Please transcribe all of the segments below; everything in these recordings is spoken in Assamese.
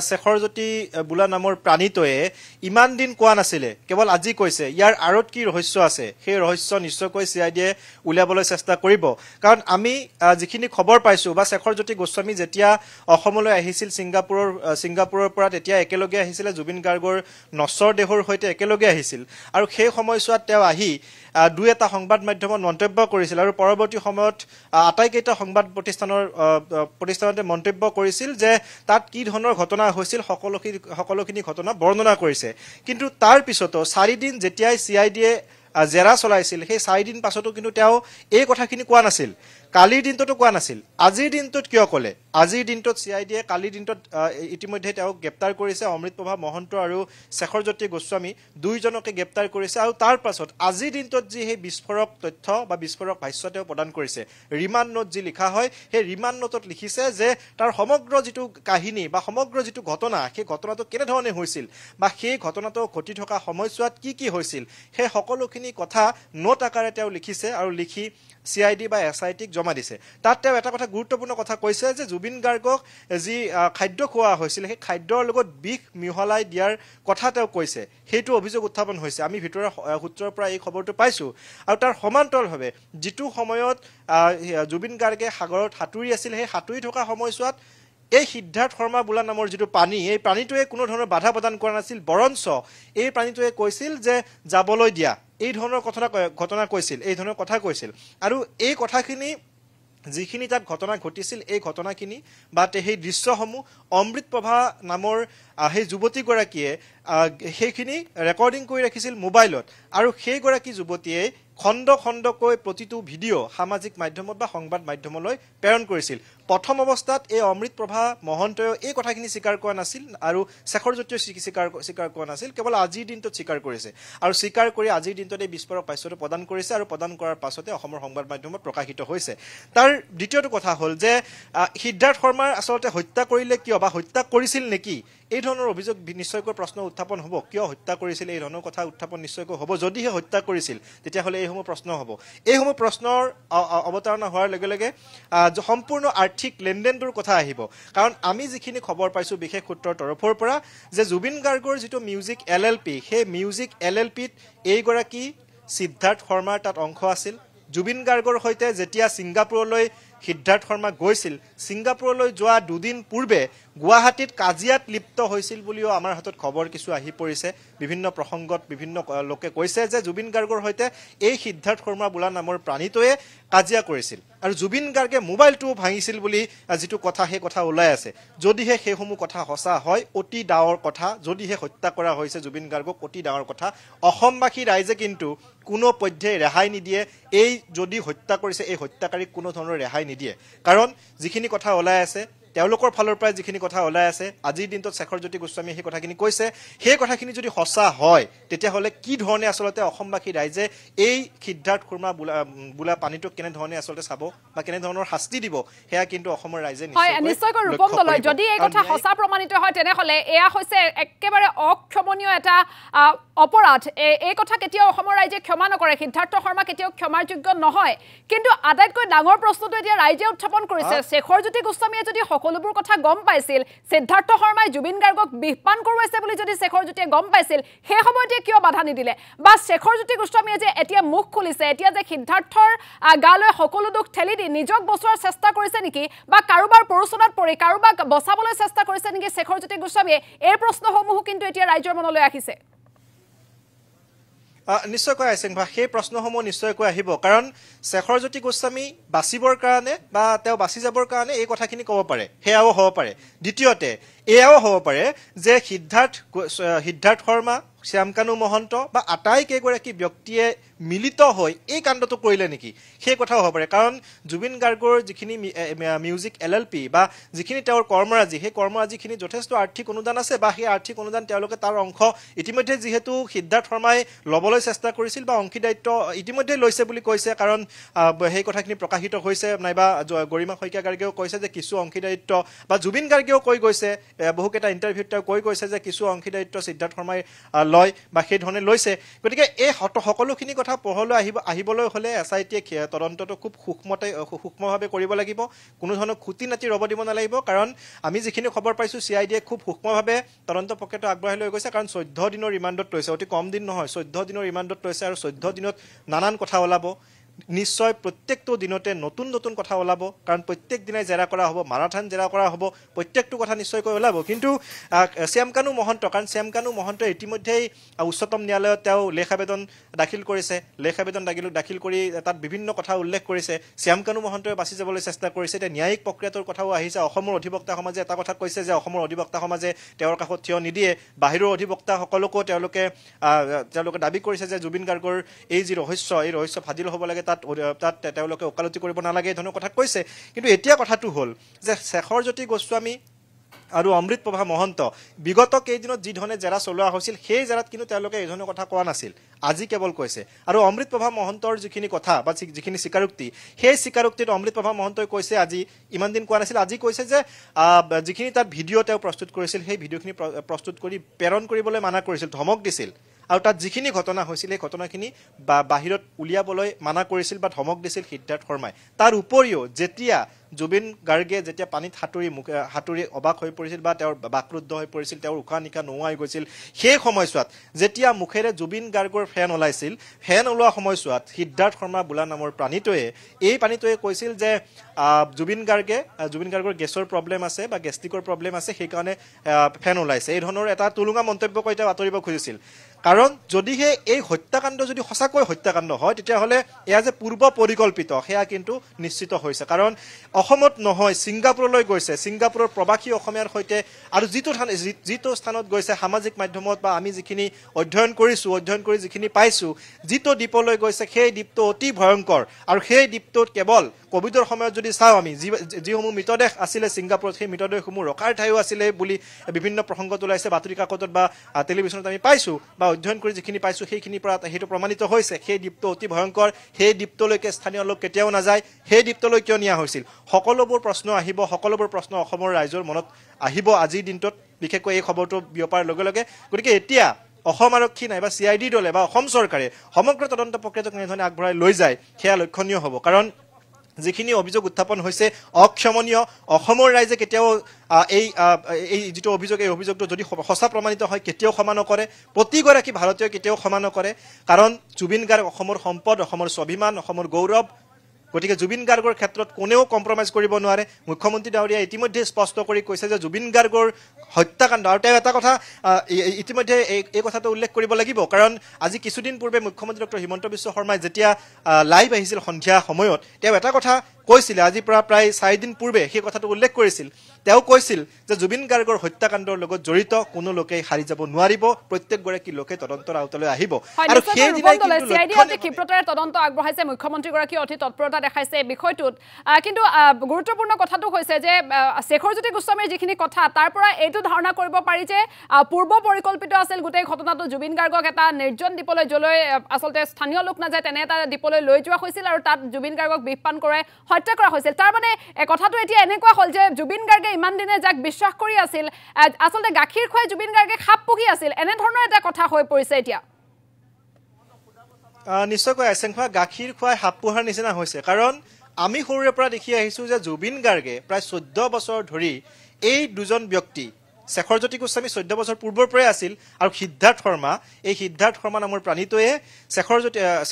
শেখৰজ্যোতি বোলা নামৰ প্ৰাণীটোৱে ইমান দিন কোৱা নাছিলে, কেৱল আজি কৈছে। ইয়াৰ আঁৰত কি ৰহস্য আছে, সেই ৰহস্য নিশ্চয়কৈ CIDয়ে উলিয়াবলৈ চেষ্টা কৰিব। কাৰণ আমি যিখিনি খবৰ পাইছোঁ বা শেখৰজ্যোতি গোস্বামী যেতিয়া অসমলৈ আহিছিল ছিংগাপুৰৰ পৰা, তেতিয়া একেলগে আহিছিলে জুবিন গাৰ্গৰ নশ্বৰ দেহৰ সৈতে একেলগে আহিছিল। আৰু সেই সময়ছোৱাত তেওঁ আহি দুই এটা সংবাদ মাধ্যমত মন্তব্য কৰিছিল আৰু পৰৱৰ্তী সময়ত আটাইকেইটা সংবাদ প্ৰতিষ্ঠানতে মন্তব্য কৰিছিল যে তাত কি ধৰণৰ ঘটনা হৈছিল সকলোখিনি ঘটনা বৰ্ণনা কৰিছে। কিন্তু তাৰ পিছতো 4 দিন যেতিয়াই CIDয়ে জেৰা চলাইছিল, সেই 4 দিন পাছতো কিন্তু তেওঁ এই কথাখিনি কোৱা নাছিল। কালিৰ দিনটোতো কোৱা নাছিল। আজিৰ দিনটোত কিয় ক'লে? আজিৰ দিনটোত CIDয়ে কালিৰ দিনটোত ইতিমধ্যে তেওঁক গ্ৰেপ্তাৰ কৰিছে। অমৃতপ্ৰভা মহন্ত আৰু শেখৰজ্যোতি গোস্বামী দুয়োজনকে গ্ৰেপ্তাৰ কৰিছে। আৰু তাৰ পাছত আজিৰ দিনটোত যি সেই বিস্ফোৰক তথ্য বা বিস্ফোৰক ভাষ্য তেওঁ প্ৰদান কৰিছে, ৰিমাণ্ড নোট যি লিখা হয়, সেই ৰিমাণ্ড নোটত লিখিছে যে তাৰ সমগ্ৰ যিটো কাহিনী বা সমগ্ৰ যিটো ঘটনা, সেই ঘটনাটো কেনেধৰণে হৈছিল বা সেই ঘটনাটো ঘটি থকা সময়ছোৱাত কি কি হৈছিল, সেই সকলোখিনি কথা নোট আকাৰে তেওঁ লিখিছে আৰু লিখি CID বা SITক জমা দিছে। তাত তেওঁ এটা কথা গুৰুত্বপূৰ্ণ কথা কৈছে যে জুবিন গাৰ্গক যি খাদ্য খোৱা হৈছিল, সেই খাদ্যৰ লগত বিষ মিহলাই দিয়াৰ কথা তেওঁ কৈছে। সেইটো অভিযোগ উত্থাপন হৈছে। আমি ভিতৰৰ সূত্ৰৰ পৰা এই খবৰটো পাইছোঁ। আৰু তাৰ সমান্তৰালভাৱে যিটো সময়ত জুবিন গাৰ্গে সাগৰত সাঁতুৰি আছিল, সেই সাঁতুৰি থকা সময়ছোৱাত এই সিদ্ধাৰ্থ শৰ্মা বোলা নামৰ যিটো প্ৰাণী, এই প্ৰাণীটোৱে কোনো ধৰণৰ বাধা প্ৰদান কৰা নাছিল, বৰঞ্চ এই প্ৰাণীটোৱে কৈছিল যে যাবলৈ দিয়া, এই ধৰণৰ ঘটনা কৈছিল, এই ধৰণৰ কথা কৈছিল। আৰু এই কথাখিনি যিখিনি তাত ঘটনা ঘটিছিল, এই ঘটনাখিনি বা সেই দৃশ্যসমূহ অমৃতপ্ৰভা নামৰ সেই যুৱতীগৰাকীয়ে সেইখিনি ৰেকৰ্ডিং কৰি ৰাখিছিল মোবাইলত। আৰু সেইগৰাকী যুৱতীয়ে খণ্ড খণ্ডকৈ প্ৰতিটো ভিডিঅ' সামাজিক মাধ্যমত বা সংবাদ মাধ্যমলৈ প্ৰেৰণ কৰিছিল। প্ৰথম অৱস্থাত এই অমৃতপ্ৰভা মহন্তয়ো এই কথাখিনি স্বীকাৰ কৰা নাছিল আৰু শেখৰজ্যোতিয়েও স্বীকাৰ কৰা নাছিল, কেৱল আজিৰ দিনটোত স্বীকাৰ কৰিছে। আৰু স্বীকাৰ কৰি আজিৰ দিনটোত এই বিস্ফোৰক ভাষ্যটো প্ৰদান কৰিছে আৰু প্ৰদান কৰাৰ পাছতে অসমৰ সংবাদ মাধ্যমত প্ৰকাশিত হৈছে। তাৰ দ্বিতীয়টো কথা হ'ল যে সিদ্ধাৰ্থ শৰ্মাৰ আচলতে হত্যা কৰিলে কিয় বা হত্যা কৰিছিল নেকি, এই ধৰণৰ অভিযোগ নিশ্চয়কৈ প্ৰশ্ন উত্থাপন হ'ব। কিয় হত্যা কৰিছিল, এই ধৰণৰ কথা উত্থাপন নিশ্চয়কৈ হ'ব। যদিহে হত্যা কৰিছিল, তেতিয়াহ'লে এইসমূহ প্ৰশ্ন হ'ব। এইসমূহ প্ৰশ্নৰ অৱতাৰণা হোৱাৰ লগে লগে সম্পূৰ্ণ আৰ্থিক লেনদেনটোৰ কথা আহিব। কাৰণ আমি যিখিনি খবৰ পাইছোঁ বিশেষ সূত্ৰৰ তৰফৰ পৰা, যে জুবিন গাৰ্গৰ যিটো মিউজিক LLP, সেই মিউজিক LLPত এইগৰাকী সিদ্ধাৰ্থ শৰ্মাৰ তাত অংশ আছিল। জুবিন গাৰ্গৰ সৈতে যেতিয়া ছিংগাপুৰলৈ সিদ্ধাৰ্থ শৰ্মা গৈছিল, ছিংগাপুৰলৈ যোৱা 2 দিন পূৰ্বে গুৱাহাটীত কাজিয়াত লিপ্ত হৈছিল বুলিও আমাৰ হাতত খবৰ কিছু আহি পৰিছে। বিভিন্ন প্ৰসংগত বিভিন্ন লোকে কৈছে যে জুবিন গাৰ্গৰ সৈতে এই সিদ্ধাৰ্থ শৰ্মা বোলা নামৰ প্ৰাণীটোৱে কাজিয়া কৰিছিল আৰু জুবিন গাৰ্গে মোবাইলটোও ভাঙিছিল বুলি যিটো কথা, সেই কথা ওলাই আছে। যদিহে সেইসমূহ কথা সঁচা হয়, অতি ডাঙৰ কথা। যদিহে হত্যা কৰা হৈছে জুবিন গাৰ্গক, অতি ডাঙৰ কথা। অসমবাসী ৰাইজে কিন্তু কোনো পধ্যে ৰেহাই নিদিয়ে। এই যদি হত্যা কৰিছে, এই হত্যাকাৰীক কোনো ধৰণৰ ৰেহাই নিদিয়ে। কাৰণ যিখিনি কথা ওলাই আছে, তেওঁলোকৰ ফালৰ পৰাই যিখিনি কথা ওলাই আছে, আজিৰ দিনটোত শেখৰজ্যোতি গোস্বামীয়ে সেই কথাখিনি কৈছে। সেই কথাখিনি যদি সঁচা হয়, তেতিয়াহ'লে কি ধৰণে আচলতে অসমবাসী ৰাইজে এই সিদ্ধাৰ্থ শৰ্মা বোলা প্ৰাণীটোক কেনেধৰণে আচলতে চাব বা কেনেধৰণৰ শাস্তি দিব, সেয়া কিন্তু অসমৰ ৰাইজে নিশ্চয়কৈ ৰূপম দলৈ যদি এই কথা সঁচা প্ৰমাণিত হয়, তেনেহ'লে এয়া হৈছে একেবাৰে অক্ষমনীয় এটা অপৰাধ। এই কথা কেতিয়াও অসমৰ ৰাইজে ক্ষমা নকৰে। সিদ্ধাৰ্থ শৰ্মা কেতিয়াও ক্ষমাৰ যোগ্য নহয়। কিন্তু আটাইতকৈ ডাঙৰ প্ৰশ্নটো এতিয়া ৰাইজে উত্থাপন কৰিছে, শেখৰজ্যোতি গোস্বামীয়ে যদি সকলোবোৰ কথা গম পাইছিল, সিদ্ধাৰ্থ শৰ্মাই জুবিন গাৰ্গক বিষপান কৰোৱাইছে বুলি যদি শেখৰজ্যোতিয়ে গম পাইছিল, সেই সময়তে কিয় বাধা নিদিলে? বা শেখৰজ্যোতি গোস্বামীয়ে যে এতিয়া মুখ খুলিছে, এতিয়া যে সিদ্ধাৰ্থৰ গালৈ সকলো দুখ ঠেলি দি নিজক বচোৱাৰ চেষ্টা কৰিছে নেকি, বা কাৰোবাৰ প্ৰৰোচনাত পৰি কাৰোবাক বচাবলৈ চেষ্টা কৰিছে নেকি শেখৰজ্যোতি গোস্বামীয়ে, এই প্ৰশ্নসমূহো কিন্তু এতিয়া ৰাইজৰ মনলৈ আহিছে। নিশ্চয়কৈ আইচেংভা, সেই প্ৰশ্নসমূহ নিশ্চয়কৈ আহিব। কাৰণ শেখৰজ্যোতি গোস্বামী বাচিবৰ কাৰণে বা তেওঁ বাচি যাবৰ কাৰণে এই কথাখিনি ক'ব পাৰে, সেয়াও হ'ব পাৰে। দ্বিতীয়তে এয়াও হ'ব পাৰে যে সিদ্ধাৰ্থ শৰ্মা, শ্যামকানু মহন্ত বা আটাইকেইগৰাকী ব্যক্তিয়ে মিলিত হৈ এই কাণ্ডটো কৰিলে নেকি, সেই কথাও হ'ব পাৰে। কাৰণ জুবিন গাৰ্গৰ যিখিনি মিউজিক LLP বা যিখিনি তেওঁৰ কৰ্মৰাজি, সেই কৰ্মৰাজিখিনি যথেষ্ট আৰ্থিক অনুদান আছে বা সেই আৰ্থিক অনুদান তেওঁলোকে তাৰ অংশ ইতিমধ্যে যিহেতু সিদ্ধাৰ্থ শৰ্মাই ল'বলৈ চেষ্টা কৰিছিল বা অংশীদাৰিত্ব ইতিমধ্যে লৈছে বুলি কৈছে। কাৰণ সেই কথাখিনি প্ৰকাশিত হৈছে, নাইবা গৰিমা শইকীয়া গাৰ্গেও কৈছে যে কিছু অংশীদাৰিত্ব, বা জুবিন গাৰ্গেও কৈ গৈছে, বহুকেইটা ইণ্টাৰভিউত তেওঁ কৈ গৈছে যে কিছু অংশীদাৰিত্ব সিদ্ধাৰ্থ শৰ্মাই লয় বা সেই ধৰণে লৈছে। গতিকে এই সকলোখিনি কথা কথা পোহৰলৈ আহিবলৈ হ'লে SIT-য়ে তদন্তটো খুব সূক্ষ্মভাৱে কৰিব লাগিব কোনো ধৰণৰ খুঁটি নাতি ৰ'ব দিব নালাগিব কাৰণ আমি যিখিনি খবৰ পাইছোঁ CID-য়ে খুব সূক্ষ্মভাৱে তদন্ত প্ৰক্ৰিয়াটো আগবঢ়াই লৈ গৈছে কাৰণ 14 দিনৰ ৰিমাণ্ডত লৈছে অতি কম দিন নহয় 14 দিনৰ ৰিমাণ্ডত লৈছে আৰু 14 দিনত নানান কথা ওলাব নিশ্চয় প্ৰত্যেকটো দিনতে নতুন নতুন কথা ওলাব কাৰণ প্ৰত্যেক দিনাই জেৰা কৰা হ'ব মাৰাথান জেৰা কৰা হ'ব প্ৰত্যেকটো কথা নিশ্চয়কৈ ওলাব কিন্তু শ্যামকানু মহন্ত কাৰণ শ্যামকানু মহন্ত ইতিমধ্যেই উচ্চতম ন্যায়ালয়ত তেওঁ লেখ আবেদন দাখিল কৰিছে লেখ আবেদন দাখিল কৰি তাত বিভিন্ন কথা উল্লেখ কৰিছে শ্যামকানু মহন্তই বাছি যাবলৈ চেষ্টা কৰিছে এতিয়া ন্যায়িক প্ৰক্ৰিয়াটোৰ কথাও আহিছে অসমৰ অধিবক্তা সমাজে এটা কথা কৈছে যে অসমৰ অধিবক্তা সমাজে তেওঁৰ কাষত থিয় নিদিয়ে বাহিৰৰ অধিবক্তাসকলকো তেওঁলোকে দাবী কৰিছে যে জুবিন গাৰ্গৰ এই যি ৰহস্য ফাদিল হ'ব লাগে তাত তেওঁলোকে ওকালতি কৰিব নালাগে এই ধৰণৰ কথা কৈছে কিন্তু এতিয়া কথাটো হ'ল যে শেখৰজ্যোতি গোস্বামী আৰু অমৃত প্ৰভা মহন্ত বিগত কেইদিনত যি ধৰণে জেৰা চলোৱা হৈছিল সেই জেৰাত কিন্তু তেওঁলোকে এই ধৰণৰ কথা কোৱা নাছিল আজি কেৱল কৈছে আৰু অমৃত প্ৰভা মহন্তৰ যিখিনি কথা বা যিখিনি স্বীকাৰোক্তি সেই স্বীকাৰোক্তিত অমৃত প্ৰভা মহন্তই কৈছে আজি ইমান দিন কোৱা নাছিল আজি কৈছে যে যিখিনি তাত ভিডিঅ' তেওঁ প্ৰস্তুত কৰিছিল সেই ভিডিঅ'খিনি প্ৰস্তুত কৰি প্ৰেৰণ কৰিবলৈ মানা কৰিছিল ধমক দিছিল আৰু তাত যিখিনি ঘটনা হৈছিল এই ঘটনাখিনি বাহিৰত উলিয়াবলৈ মানা কৰিছিল বা ধমক দিছিল সিদ্ধাৰ্থ শৰ্মাই তাৰ উপৰিও যেতিয়া জুবিন গাৰ্গে যেতিয়া পানীত সাঁতুৰি অবাক হৈ পৰিছিল বা তেওঁৰ বাকৰুদ্ধ হৈ পৰিছিল তেওঁৰ উশাহ নিশাহ নোহোৱা হৈ গৈছিল সেই সময়ছোৱাত যেতিয়া মুখেৰে জুবিন গাৰ্গৰ ফেন ওলাইছিল ফেন ওলোৱা সময়ছোৱাত সিদ্ধাৰ্থ শৰ্মা বোলা নামৰ প্ৰাণীটোৱে কৈছিল যে জুবিন গাৰ্গৰ গেছৰ প্ৰব্লেম আছে বা গেষ্ট্ৰিকৰ প্ৰব্লেম আছে সেইকাৰণে ফেন ওলাইছে এই ধৰণৰ এটা তুলুঙা মন্তব্য কৈ তেওঁ আঁতৰিব খুজিছিল কাৰণ যদিহে এই হত্যাকাণ্ড যদি সঁচাকৈ হত্যাকাণ্ড হয় তেতিয়াহ'লে এয়া যে পূৰ্ব পৰিকল্পিত সেয়া কিন্তু নিশ্চিত হৈছে কাৰণ অসমত নহয় ছিংগাপুৰলৈ গৈছে ছিংগাপুৰৰ প্ৰবাসী অসমীয়াৰ সৈতে আৰু যিটো স্থানত গৈছে সামাজিক মাধ্যমত বা আমি যিখিনি অধ্যয়ন কৰি যিখিনি পাইছোঁ যিটো দ্বীপলৈ গৈছে সেই দ্বীপটো অতি ভয়ংকৰ আৰু সেই দ্বীপটোত কেৱল কোভিডৰ সময়ত যদি চাওঁ আমি যিসমূহ মৃতদেহ আছিলে ছিংগাপুৰত সেই মৃতদেহসমূহ ৰখাৰ ঠাইও আছিলে বুলি বিভিন্ন প্ৰসংগত ওলাইছে বাতৰি কাকতত বা টেলিভিশ্যনত আমি পাইছোঁ বা অধ্যয়ন কৰি যিখিনি পাইছোঁ সেইখিনিৰ পৰা সেইটো প্ৰমাণিত হৈছে সেই দ্বীপটো অতি ভয়ংকৰ সেই দ্বীপটোলৈকে স্থানীয় লোক কেতিয়াও নাযায় সেই দ্বীপটোলৈ কিয় নিয়া হৈছিল সকলোবোৰ প্ৰশ্ন আহিব সকলোবোৰ প্ৰশ্ন অসমৰ ৰাইজৰ মনত আহিব আজিৰ দিনটোত বিশেষকৈ এই খবৰটো বিয়পাৰ লগে লগে গতিকে এতিয়া অসম আৰক্ষী নাইবা CID দলে বা অসম চৰকাৰে সমগ্ৰ তদন্ত প্ৰক্ৰিয়াটো কেনেধৰণে আগবঢ়াই লৈ যায় সেয়া লক্ষণীয় হ'ব কাৰণ যিখিনি অভিযোগ উত্থাপন হৈছে অক্ষমনীয় অসমৰ ৰাইজে কেতিয়াও এই যিটো অভিযোগ এই অভিযোগটো যদি সঁচা প্ৰমাণিত হয় কেতিয়াও ক্ষমা নকৰে প্ৰতিগৰাকী ভাৰতীয় কেতিয়াও ক্ষমা নকৰে কাৰণ জুবিন গাৰ্গ অসমৰ সম্পদ অসমৰ স্বাভিমান অসমৰ গৌৰৱ গতিকে জুবিন গাৰ্গৰ ক্ষেত্ৰত কোনেও কম্প্ৰমাইজ কৰিব নোৱাৰে মুখ্যমন্ত্ৰী ডাঙৰীয়াই ইতিমধ্যে স্পষ্ট কৰি কৈছে যে জুবিন গাৰ্গৰ হত্যাকাণ্ড আৰু তেওঁ এটা কথা ইতিমধ্যে এই কথাটো উল্লেখ কৰিব লাগিব কাৰণ আজি কিছুদিন পূৰ্বে মুখ্যমন্ত্ৰী ডক্টৰ হিমন্ত বিশ্ব শৰ্মাই যেতিয়া লাইভ আহিছিল সন্ধিয়া সময়ত তেওঁ এটা কথা কৈছিলে আজিৰ পৰা প্ৰায় 4 দিন পূৰ্বে সেই কথাটো উল্লেখ কৰিছিল তেওঁ কৈছিল যে জুবিন গাৰ্গৰ হত্যাকাণ্ডৰ লগত জড়িত কোনো লোকে হাৰি যাব নোৱাৰিব প্ৰত্যেকগৰাকী লোকে তদন্তৰ আওতালৈ আহিব আৰু সেই দিনাই কিন্তু ক্ষিপ্ৰতাৰে তদন্ত আগবঢ়াইছে মুখ্যমন্ত্ৰীগৰাকী অতি তৎপৰতা দেখাইছে বিষয়টোত কিন্তু গুৰুত্বপূৰ্ণ কথাটো হৈছে যে শেখৰজ্যোতি গোস্বামীৰ যিখিনি কথা তাৰ পৰা এইটো ধাৰণা কৰিব পাৰি যে পূৰ্ব পৰিকল্পিত আছিল গোটেই ঘটনাটো জুবিন গাৰ্গক এটা নিৰ্জন দ্বীপলৈ যলৈ আচলতে স্থানীয় লোক নাযায় তেনে এটা দ্বীপলৈ লৈ যোৱা হৈছিল আৰু তাত জুবিন গাৰ্গক বিপান কৰে হত্যা কৰা হৈছিল তাৰ মানে কথাটো এতিয়া এনেকুৱা হ'ল যে জুবিন গাৰ্গে ইমান দিনে যাক বিশ্বাস কৰি আছিল আচলতে গাখীৰ খুৱাই জুবিন গাৰ্গে খাপ পুহি আছিল এনে ধৰণৰ এটা কথা হৈ পৰিছে এতিয়া নিশ্চয়কৈ আশংকা গাখীৰ খুৱাই সাপ পোহাৰ নিচিনা হৈছে কাৰণ আমি সৰুৰে পৰা দেখি আহিছোঁ যে জুবিন গাৰ্গে প্ৰায় 14 বছৰ ধৰি এই দুজন ব্যক্তি শেখৰজ্যোতি গোস্বামী 14 বছৰ পূৰ্বৰ পৰাই আছিল আৰু সিদ্ধাৰ্থ শৰ্মা নামৰ প্ৰাণীটোৱে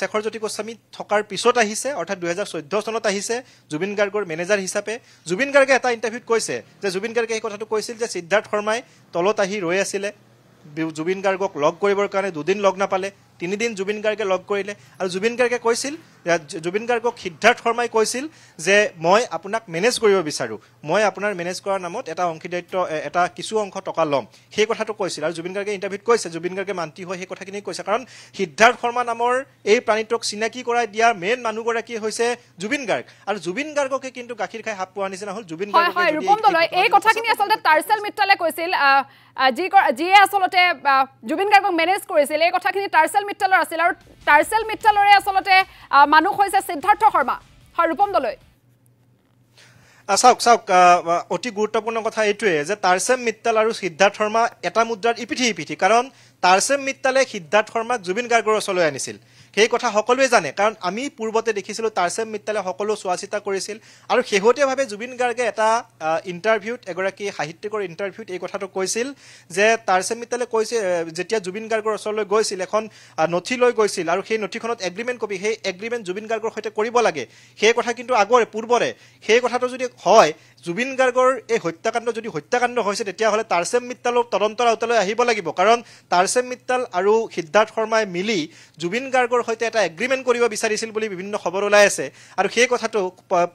শেখৰজ্যোতি গোস্বামী থকাৰ পিছত আহিছে অৰ্থাৎ 2014 চনত আহিছে জুবিন গাৰ্গৰ মেনেজাৰ হিচাপে জুবিন গাৰ্গে এটা ইণ্টাৰভিউত কৈছে যে জুবিন গাৰ্গে এই কথাটো কৈছিল যে সিদ্ধাৰ্থ শৰ্মাই তলত আহি ৰৈ আছিলে জুবিন গাৰ্গক লগ কৰিবৰ কাৰণে 2 দিন লগ নাপালে 3 দিন জুবিন গাৰ্গে লগ কৰিলে আৰু জুবিন গাৰ্গে কৈছিল জুবিন গাৰ্গক সিদ্ধাৰ্থ শৰ্মাই কৈছিল যে মই আপোনাক মেনেজ কৰিব বিচাৰোঁ মই আপোনাৰ মেনেজ কৰাৰ নামত এটা অংশীদাৰিত্ব এটা কিছু অংশ টকা ল'ম সেই কথাটো কৈছিল আৰু জুবিন গাৰ্গে ইণ্টাৰভিউত কৈছে জুবিন গাৰ্গে মান্তি হৈ সেই কথাখিনি কৈছে কাৰণ সিদ্ধাৰ্থ শৰ্মা নামৰ এই প্ৰাণীটোক চিনাকি কৰাই দিয়া মেইন মানুহগৰাকী হৈছে জুবিন গাৰ্গ আৰু জুবিন গাৰ্গকে কিন্তু গাখীৰ খাই সাপ পোৱাৰ নিচিনা হ'ল জুবিন গাৰ্গে এই কথাখিনি আচলতে টাৰ্চেল মিত্তালে কৈছিল যিয়ে আচলতে জুবিন গাৰ্গক মেনেজ কৰিছিল এই কথাখিনি টাৰ্চেল মিত্তালৰ আছিল আৰু টাৰ্চেল মিত্তালৰে আচলতে মানুহ হৈছে সিদ্ধাৰ্থ শৰ্মা হয় ৰূপম দলৈ চাওক অতি গুৰুত্বপূৰ্ণ কথা এইটোৱে যে টাৰ্চেল মিত্তাল আৰু সিদ্ধাৰ্থ শৰ্মা এটা মুদ্ৰাৰ ইপিঠি কাৰণ তাৰসেম মিত্তালে সিদ্ধাৰ্থ শৰ্মাক জুবিন গাৰ্গৰ ওচৰলৈ আনিছিল সেই কথা সকলোৱে জানে কাৰণ আমি পূৰ্বতে দেখিছিলোঁ তাৰসেম মিত্তালে সকলো চোৱা চিতা কৰিছিল আৰু শেহতীয়াভাৱে জুবিন গাৰ্গে এটা ইণ্টাৰভিউত এগৰাকী সাহিত্যিকৰ ইণ্টাৰভিউত এই কথাটো কৈছিল যে তাৰসেম মিত্তালে কৈছে যেতিয়া জুবিন গাৰ্গৰ ওচৰলৈ গৈছিল এখন নথি লৈ গৈছিল আৰু সেই নথিখনত এগ্ৰিমেণ্ট কপি সেই এগ্ৰিমেণ্ট জুবিন গাৰ্গৰ সৈতে কৰিব লাগে সেই কথা কিন্তু আগৰে পূৰ্বৰে সেই কথাটো যদি হয় জুবিন গাৰ্গৰ এই হত্যাকাণ্ড যদি হত্যাকাণ্ড হৈছে তেতিয়াহ'লে তাৰসেম মিত্তালক তদন্তৰ আওতালৈ আহিব লাগিব কাৰণ তাৰসেম মিত্তাল আৰু সিদ্ধাৰ্থ শৰ্মাই মিলি জুবিন গাৰ্গৰ সৈতে এটা এগ্ৰিমেণ্ট কৰিব বিচাৰিছিল বুলি বিভিন্ন খবৰ ওলাই আছে আৰু সেই কথাটো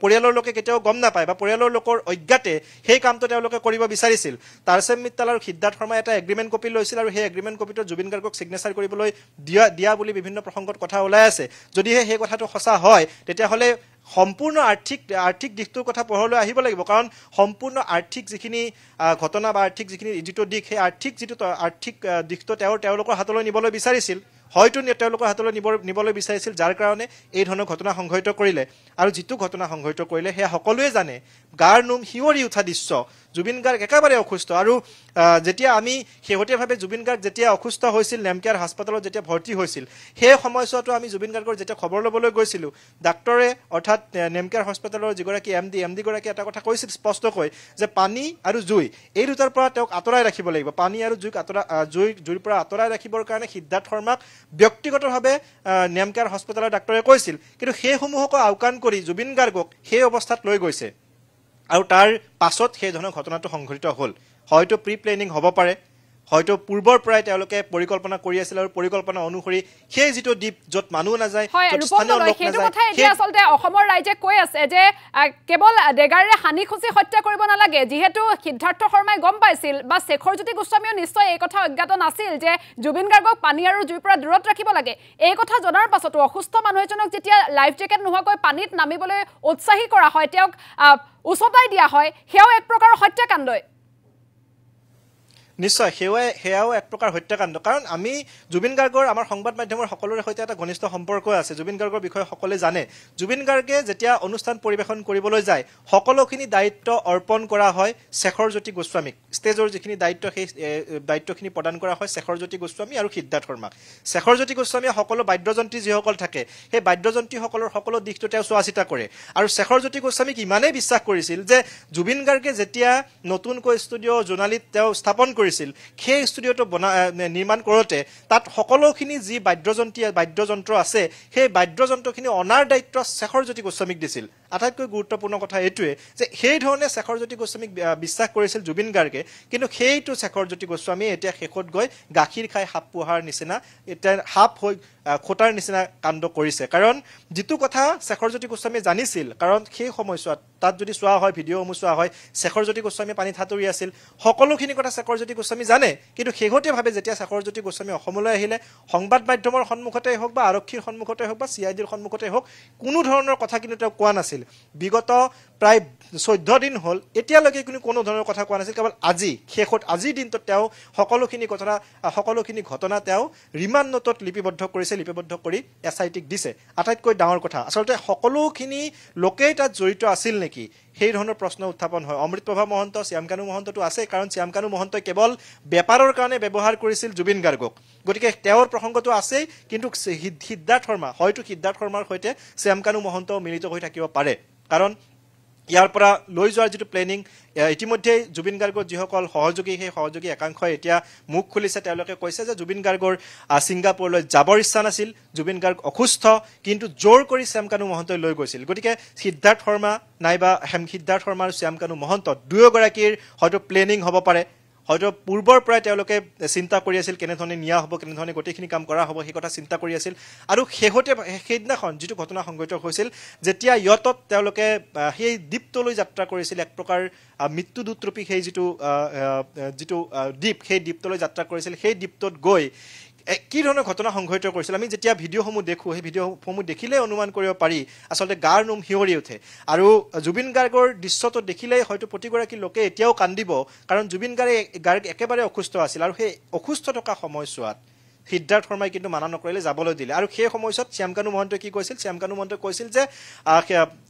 পৰিয়ালৰ লোকে কেতিয়াও গম নাপায় বা পৰিয়ালৰ লোকৰ অজ্ঞাতে সেই কামটো তেওঁলোকে কৰিব বিচাৰিছিল তাৰসেম মিত্তাল আৰু সিদ্ধাৰ্থ শৰ্মাই এটা এগ্ৰিমেণ্ট কপি লৈছিল আৰু সেই এগ্ৰিমেণ্ট কপিটো জুবিন গাৰ্গক ছিগনেচাৰ কৰিবলৈ দিয়া বুলি বিভিন্ন প্ৰসংগত কথা ওলাই আছে যদিহে সেই কথাটো সঁচা হয় তেতিয়াহ'লে সম্পূৰ্ণ আৰ্থিক দিশটোৰ কথা পোহৰলৈ আহিব লাগিব কাৰণ সম্পূৰ্ণ আৰ্থিক যিখিনি ঘটনা বা আৰ্থিক যিখিনি যিটো দিশ সেই আৰ্থিক দিশটো তেওঁলোকৰ হাতলৈ নিবলৈ বিচাৰিছিল হয়তো তেওঁলোকৰ হাতলৈ নিবলৈ বিচাৰিছিল যাৰ কাৰণে এই ধৰণৰ ঘটনা সংঘটিত কৰিলে আৰু যিটো ঘটনা সংঘটিত কৰিলে সেয়া সকলোৱে জানে গাৰ নোম শিৱৰি উঠা দৃশ্য জুবিন গাৰ্গ একেবাৰে অসুস্থ আৰু যেতিয়া আমি শেহতীয়াভাৱে জুবিন গাৰ্গ যেতিয়া অসুস্থ হৈছিল নেমকেয়াৰ হাস্পতালত যেতিয়া ভৰ্তি হৈছিল সেই সময়ছোৱাতো আমি জুবিন গাৰ্গৰ যেতিয়া খবৰ ল'বলৈ গৈছিলোঁ ডাক্তৰে অৰ্থাৎ নেমকেয়াৰ হাস্পতালৰ যিগৰাকী এমডি গৰাকী এটা কথা কৈছিল স্পষ্টকৈ যে পানী আৰু জুই এই দুটাৰ পৰা তেওঁক আঁতৰাই ৰাখিব লাগিব পানী আৰু জুইৰ পৰা আঁতৰাই ৰাখিবৰ কাৰণে সিদ্ধাৰ্থ শৰ্মাক ব্যক্তিগতভাৱে নেমকেয়াৰ হাস্পতালৰ ডাক্তৰে কৈছিল কিন্তু সেইসমূহকো আওকাণ কৰি জুবিন গাৰ্গক সেই অৱস্থাত লৈ গৈছে আৰু তাৰ পাছত সেই ধৰণৰ ঘটনাটো সংঘটিত হ'ল হয়তো প্ৰি প্লেনিং হ'ব পাৰে হয়তো পূৰ্বৰ পৰাই তেওঁলোকে পৰিকল্পনা কৰি আছিল আৰু পৰিকল্পনা অনুসৰি সেই যিটো দ্বীপ য'ত মানুহ নাযায় সেইটো কথা এতিয়া আচলতে অসমৰ ৰাইজে কৈ আছে যে কেৱল ডেগাৰে হানি খুচি হত্যা কৰিব নালাগে যিহেতু সিদ্ধাৰ্থ শৰ্মাই গম পাইছিল বা শেখৰজ্যোতি গোস্বামীও নিশ্চয় এই কথা অজ্ঞাত নাছিল যে জুবিন গাৰ্গক পানী আৰু জুইৰ পৰা দূৰত ৰাখিব লাগে এই কথা জনাৰ পাছতো অসুস্থ মানুহ এজনক যেতিয়া লাইফ জেকেট নোহোৱাকৈ পানীত নামিবলৈ উৎসাহী কৰা হয় তেওঁক উচতাই দিয়া হয় সেয়াও এক প্ৰকাৰৰ হত্যাকাণ্ডই নিশ্চয় সেয়াও এক প্ৰকাৰ হত্যাকাণ্ড কাৰণ আমি জুবিন গাৰ্গৰ আমাৰ সংবাদ মাধ্যমৰ সকলোৰে সৈতে এটা ঘনিষ্ঠ সম্পৰ্ক আছে জুবিন গাৰ্গৰ বিষয়ে সকলোৱে জানে জুবিন গাৰ্গে যেতিয়া অনুষ্ঠান পৰিৱেশন কৰিবলৈ যায় সকলোখিনি দায়িত্ব অৰ্পণ কৰা হয় শেখৰজ্যোতি গোস্বামীক ষ্টেজৰ যিখিনি দায়িত্ব সেই দায়িত্বখিনি প্ৰদান কৰা হয় শেখৰজ্যোতি গোস্বামী আৰু সিদ্ধাৰ্থ শৰ্মাক শেখৰজ্যোতি গোস্বামীয়ে সকলো বাদ্যযন্ত্ৰী যিসকল থাকে সেই বাদ্যযন্ত্ৰীসকলৰ সকলো দিশটো তেওঁ চোৱা চিতা কৰে আৰু শেখৰজ্যোতি গোস্বামীক ইমানেই বিশ্বাস কৰিছিল যে জুবিন গাৰ্গে যেতিয়া নতুনকৈ ষ্টুডিঅ' জোনালীত তেওঁ স্থাপন কৰিছিল সেই ষ্টুডিঅ'টো নিৰ্মাণ কৰোঁতে তাত সকলোখিনি যি বাদ্যযন্ত্ৰ আছে সেই বাদ্যযন্ত্ৰখিনি অনাৰ দায়িত্ব শেখৰজ্যোতি গোস্বামীক দিছিল আটাইতকৈ গুৰুত্বপূৰ্ণ কথা এইটোৱে যে সেই ধৰণে শেখৰজ্যোতি গোস্বামীক বিশ্বাস কৰিছিল জুবিন গাৰ্গে কিন্তু সেইটো শেখৰজ্যোতি গোস্বামীয়ে এতিয়া শেষত গৈ গাখীৰ খাই সাপ পোহাৰ নিচিনা এতিয়া সাপ হৈ খোটাৰ নিচিনা কাণ্ড কৰিছে কাৰণ যিটো কথা শেখৰজ্যোতি গোস্বামীয়ে জানিছিল কাৰণ সেই সময়ছোৱাত তাত যদি চোৱা হয় ভিডিঅ'সমূহ চোৱা হয় শেখৰজ্যোতি গোস্বামী পানীত সাঁতুৰি আছিল সকলোখিনি কথা শেখৰজ্যোতি গোস্বামী জানে কিন্তু শেহতীয়াভাৱে যেতিয়া শেখৰজ্যোতি গোস্বামী অসমলৈ আহিলে সংবাদ মাধ্যমৰ সন্মুখতেই হওক বা আৰক্ষীৰ সন্মুখতেই হওক বা CIDৰ সন্মুখতেই হওক কোনো ধৰণৰ কথা কিন্তু তেওঁ কোৱা নাছিল বিগত প্ৰায় 14 দিন হ'ল এতিয়ালৈকে কোনো ধৰণৰ কথা কোৱা নাছিল কেৱল শেষত আজিৰ দিনটোত তেওঁ সকলোখিনি ঘটনা তেওঁ ৰিমাণ্ড নোটত লিপিবদ্ধ কৰি SITক দিছে আটাইতকৈ ডাঙৰ কথা আচলতে সকলোখিনি লোকেই তাত জড়িত আছিল নেকি সেই ধৰণৰ প্ৰশ্ন উত্থাপন হয় অমৃতপ্ৰভা মহন্ত শ্যামকানু মহন্তটো আছে কাৰণ শ্যামকানু মহন্তই কেৱল বেপাৰৰ কাৰণে ব্যৱহাৰ কৰিছিল জুবিন গাৰ্গক গতিকে তেওঁৰ প্ৰসংগটো আছেই কিন্তু সিদ্ধাৰ্থ শৰ্মাৰ সৈতে শ্যামকানু মহন্তও মিলিত হৈ থাকিব পাৰে কাৰণ ইয়াৰ পৰা লৈ যোৱাৰ যিটো প্লেনিং ইতিমধ্যেই জুবিন গাৰ্গৰ যিসকল সহযোগী সেই সহযোগী একাংশই এতিয়া মুখ খুলিছে তেওঁলোকে কৈছে যে জুবিন গাৰ্গৰ ছিংগাপুৰলৈ যাবৰ ইচ্ছা নাছিল জুবিন গাৰ্গ অসুস্থ কিন্তু জোৰ কৰি শ্যামকানু মহন্তই লৈ গৈছিল গতিকে সিদ্ধাৰ্থ শৰ্মা নাইবা সিদ্ধাৰ্থ শৰ্মা আৰু শ্যামকানু মহন্ত দুয়োগৰাকীৰ হয়তো প্লেনিং হ'ব পাৰে হয়তো পূৰ্বৰ পৰাই তেওঁলোকে চিন্তা কৰি আছিল কেনেধৰণে নিয়া হ'ব কেনেধৰণে গোটেইখিনি কাম কৰা হ'ব সেই কথা চিন্তা কৰি আছিল আৰু সেইদিনাখন যিটো ঘটনা সংঘটিত হৈছিল যেতিয়া ইয়তত তেওঁলোকে সেই দ্বীপটোলৈ যাত্ৰা কৰিছিল এক প্ৰকাৰ মৃত্যুদূতৰূপী সেই যিটো দ্বীপ সেই দ্বীপটোলৈ যাত্ৰা কৰিছিল সেই দ্বীপটোত গৈ কি ধৰণৰ ঘটনা সংঘটিত কৰিছিল আমি যেতিয়া ভিডিঅ'সমূহ দেখোঁ সেই ভিডিঅ'সমূহ দেখিলেই অনুমান কৰিব পাৰি আচলতে গাৰ নোম শিৱৰি উঠে আৰু জুবিন গাৰ্গৰ দৃশ্যটো দেখিলেই হয়তো প্ৰতিগৰাকী লোকে এতিয়াও কান্দিব কাৰণ জুবিন গাৰ্গ একেবাৰে অসুস্থ আছিল আৰু সেই অসুস্থ থকা সময়ছোৱাত সিদ্ধাৰ্থ শৰ্মাই কিন্তু মানা নকৰিলে যাবলৈ দিলে আৰু সেই সময়ছোৱাত শ্যামকানু মহন্তই কি কৈছিল শ্যামকানু মহন্তই কৈছিল যে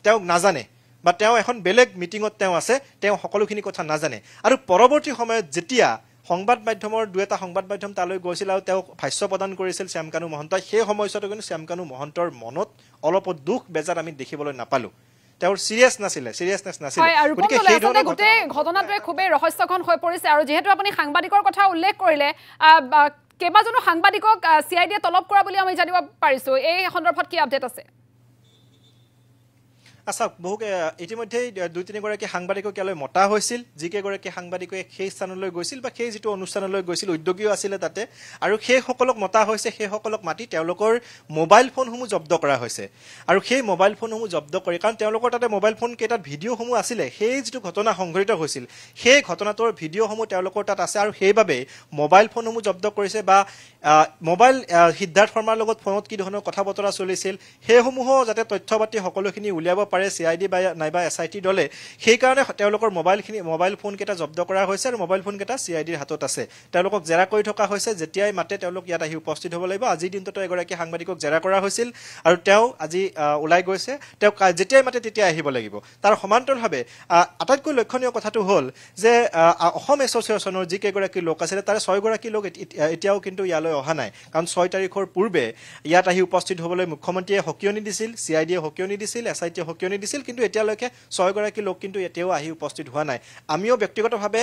তেওঁক নাজানে বা তেওঁ এখন বেলেগ মিটিঙত তেওঁ আছে তেওঁ সকলোখিনি কথা নাজানে আৰু পৰৱৰ্তী সময়ত যেতিয়া সংবাদ মাধ্যমৰ দুটা সংবাদ মাধ্যম তালৈ গৈছিল আৰু তেওঁ ভাষ্য প্ৰদান কৰিছিল শ্যামকানু মহন্তই সেই সময়ছোৱাত কিন্তু শ্যামকানু মহন্তৰ মনত অলপ দুখ বেজাৰ আমি দেখিবলৈ নাপালো তেওঁৰ সিৰিয়াছনেছ নাছিল গতিকে সেই ধৰণৰ গোটেই ঘটনাটোৱে খুবেই ৰহস্যঘন হৈ পৰিছে আৰু যেহেতু আপুনি সাংবাদিকৰ কথা উল্লেখ কৰিলে কেইবাজনো সাংবাদিকক CID-য়ে তলব কৰা বুলি আমি জানিব পাৰিছো এই সন্দৰ্ভত কি আপডেট আছে আচ্ছা বহুকে ইতিমধ্যে 2-3 গৰাকী সাংবাদিকক ইয়ালৈ মতা হৈছিল যিকেগৰাকী সাংবাদিকে সেই স্থানলৈ গৈছিল বা সেই যিটো অনুষ্ঠানলৈ গৈছিল উদ্যোগীও আছিল তাতে আৰু সেই সকলক মতা হৈছে সেই সকলক মাতি তেওঁলোকৰ মোবাইল ফোনসমূহ জব্দ কৰা হৈছে আৰু সেই মোবাইল ফোনসমূহ জব্দ কৰি কাৰণ তেওঁলোকৰ তাতে মোবাইল ফোন কেইটাত ভিডিঅ'সমূহ আছিলে সেই যিটো ঘটনা সংঘটিত হৈছিল সেই ঘটনাটোৰ ভিডিঅ'সমূহ তেওঁলোকৰ তাত আছে আৰু সেইবাবে মোবাইল ফোনসমূহ জব্দ কৰিছে বা মোবাইল সিদ্ধাৰ্থ শৰ্মাৰ লগত ফোনত কি ধৰণৰ কথা বতৰা চলিছিল সেইসমূহ যাতে তথ্যপাতি সকলোখিনি উলিয়াব পাৰে CID বা নাইবা SIT দলে সেই কাৰণে তেওঁলোকৰ মোবাইল ফোন কেইটা জব্দ কৰা হৈছে আৰু মোবাইল ফোন কেইটা CIDৰ হাতত আছে তেওঁলোকক জেৰা কৰি থকা হৈছে যেতিয়াই মাতে তেওঁলোক ইয়াত আহি উপস্থিত হ'ব লাগিব আজি দিনটোতে এগৰাকী সাংবাদিকক জেৰা কৰা হৈছিল আৰু তেওঁ আজি ওলাই গৈছে তেওঁ যেতিয়াই মাতে তেতিয়া আহিব লাগিব তাৰ সমান্তৰালভাৱে আটাইতকৈ লক্ষণীয় কথাটো হ'ল যে অসম এছ'চিয়েশ্যনৰ যিকেইগৰাকী লোক আছিল তাৰে 6 গৰাকী লোক এতিয়াও কিন্তু ইয়ালৈ অহা নাই কাৰণ 6 তাৰিখৰ পূৰ্বে ইয়াত আহি উপস্থিত হ'বলৈ মুখ্যমন্ত্ৰীয়ে হকিয়নি দিছিল CIDয়ে হকিয়নি দিছিল SITয়ে হকিয়নি দিছিল কিন্তু এতিয়ালৈকে 6 গৰাকী লোক কিন্তু এতিয়াও আহি উপস্থিত হোৱা নাই আমিও ব্যক্তিগতভাৱে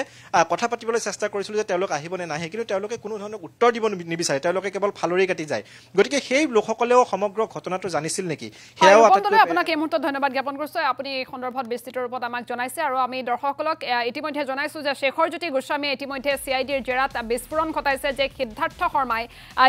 কথা পাতিবলৈ চেষ্টা কৰিছিলো যে তেওঁলোক আহিব নে নাহে কিন্তু তেওঁলোকে কোনো ধৰণৰ উত্তৰ দিব নিবিচাৰে তেওঁলোকে কেৱল ফালৰি কাটি যায় গতিকে সেই লোকসকলেও সমগ্ৰ ঘটনাটো জানিছিল নেকি হেয়াও আপোনাক এই মুহূৰ্তত ধন্যবাদ জ্ঞাপন কৰিছো আপুনি এই সন্দৰ্ভত বিস্তৃত ৰূপত আমাক জনাইছে আৰু আমি দৰ্শকসকলক ইতিমধ্যে জনাইছো যে শেখৰজ্যোতি গোস্বামীয়ে ইতিমধ্যে CIDৰ জেৰাত বিস্ফোৰণ ঘটাইছে যে সিদ্ধাৰ্থ শৰ্মাই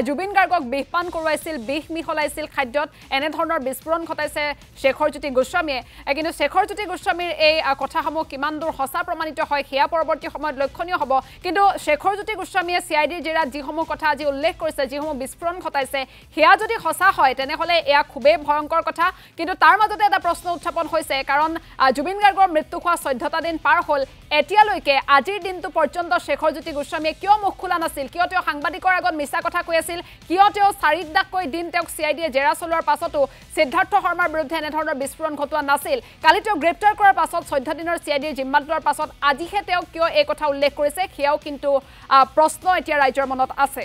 জুবিন গাৰ্গক বিষপান কৰোৱাইছিল বিষ মিহলাইছিল খাদ্যত এনে ধৰণৰ বিস্ফোৰণ ঘটাইছে শেখৰজ্যোতি গোস্বামীয়ে কিন্তু শেখৰজ্যোতি গোস্বামীৰ এই কথাসমূহ কিমান দূৰ সঁচা প্ৰমাণিত হয় সেয়া পৰৱৰ্তী সময়ত লক্ষণীয় হ'ব কিন্তু শেখৰজ্যোতি গোস্বামীয়ে CIDৰ জেৰাত যিসমূহ কথা আজি উল্লেখ কৰিছে যিসমূহ বিস্ফোৰণ ঘটাইছে সেয়া যদি সঁচা হয় তেনেহ'লে এয়া খুবেই ভয়ংকৰ কথা কিন্তু তাৰ মাজতে এটা প্ৰশ্ন উত্থাপন হৈছে কাৰণ জুবিন গাৰ্গৰ মৃত্যু হোৱা 14টা দিন পাৰ হ'ল এতিয়ালৈকে আজিৰ দিনটো পৰ্যন্ত শেখৰজ্যোতি গোস্বামীয়ে কিয় মুখ খোলা নাছিল কিয় তেওঁ সাংবাদিকৰ আগত মিছা কথা কৈ আছিল কিয় তেওঁ 4 ডাককৈ দিন তেওঁক CIDয়ে জেৰা চলোৱাৰ পাছতো সিদ্ধাৰ্থ শৰ্মাৰ বিৰুদ্ধে এনেধৰণৰ বিস্ফোৰণ ঘটোৱা নাছিল কালি তেওঁ গ্ৰেপ্তাৰ কৰাৰ পাছত 14 দিনৰ CIDৰ জিম্মাত লোৱাৰ পাছত আজিহে তেওঁ কিয় এই কথা উল্লেখ কৰিছে সেয়াও কিন্তু প্ৰশ্ন এতিয়া ৰাইজৰ মনত আছে